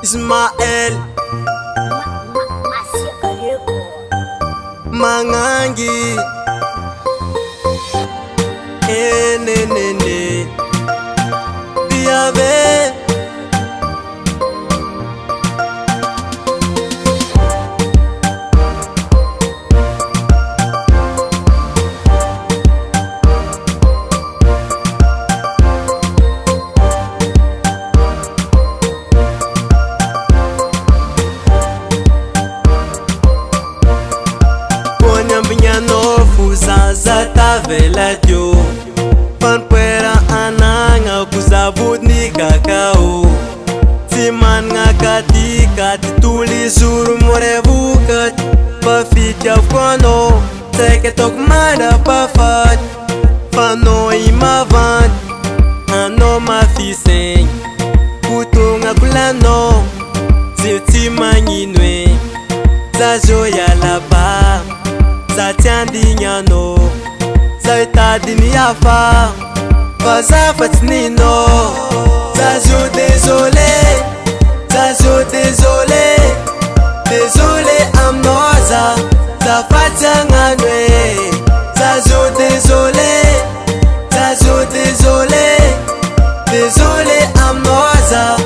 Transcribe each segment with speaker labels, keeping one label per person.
Speaker 1: Ismael Mangangi Nene Biave Nyambinyano fuzaza tavela dio Panpuera ananga kuzabut ni kakao Timan nga katika tituli suru morevukat Pafitya fkono teke tok mada pafat Fano imavan ano mafiseng Putunga kulano Zilti manginwe Zajo ya laba Zatiandi nyano Zaitadi ni yafa Fazafat nino Zajo désolé Zajo désolé Désolé amnoza Zafata nganwe Zajo désolé Zajo désolé Désolé amnoza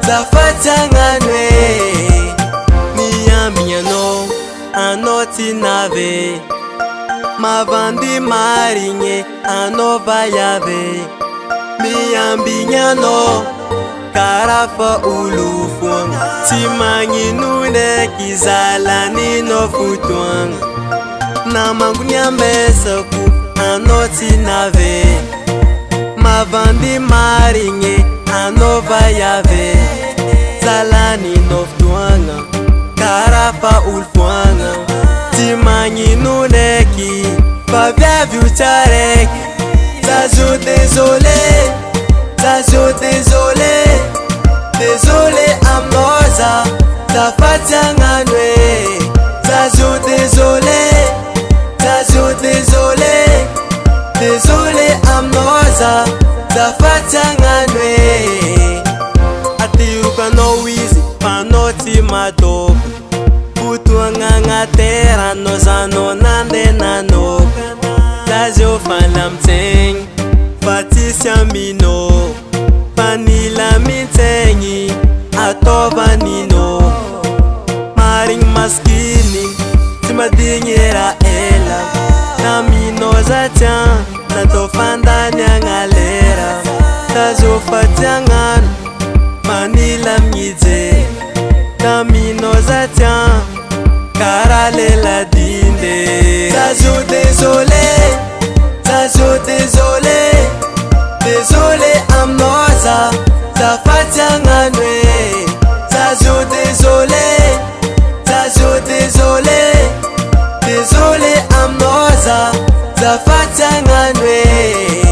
Speaker 1: Zafata nganwe Niyambinyano Anoti nave Mavandi marinye Anova yave Miyambinyano Karafa ulufwang Timangi nune kizala nino futwang Namangunyambesa ku Anoti nave Mavandi marinye Anova yave Zala nino futwanga Karafa ulfwanga Timangi nuneki Pavya vutarek Zajo désolé Zajo désolé Désolé amnoza Zafata nganwe Zajo désolé Zajo désolé Désolé amnoza Zafata nganwe Atiruka no wizi Panoti madok Putuanga ngatera no zano nande nano Zajo fanlamteng Fatisya mino Panila mintengi Atoba nino Maring maskini Timadinyera ela Namino zatyan Natofanda nyangalera Zajo fatyangan Manila mnyize Namino zatyan Karale la dinde Zajo désolé Zajo désolé Désolé amnoza Zafata nganwe Zajo désolé Zajo désolé Désolé amnoza Zafata nganwe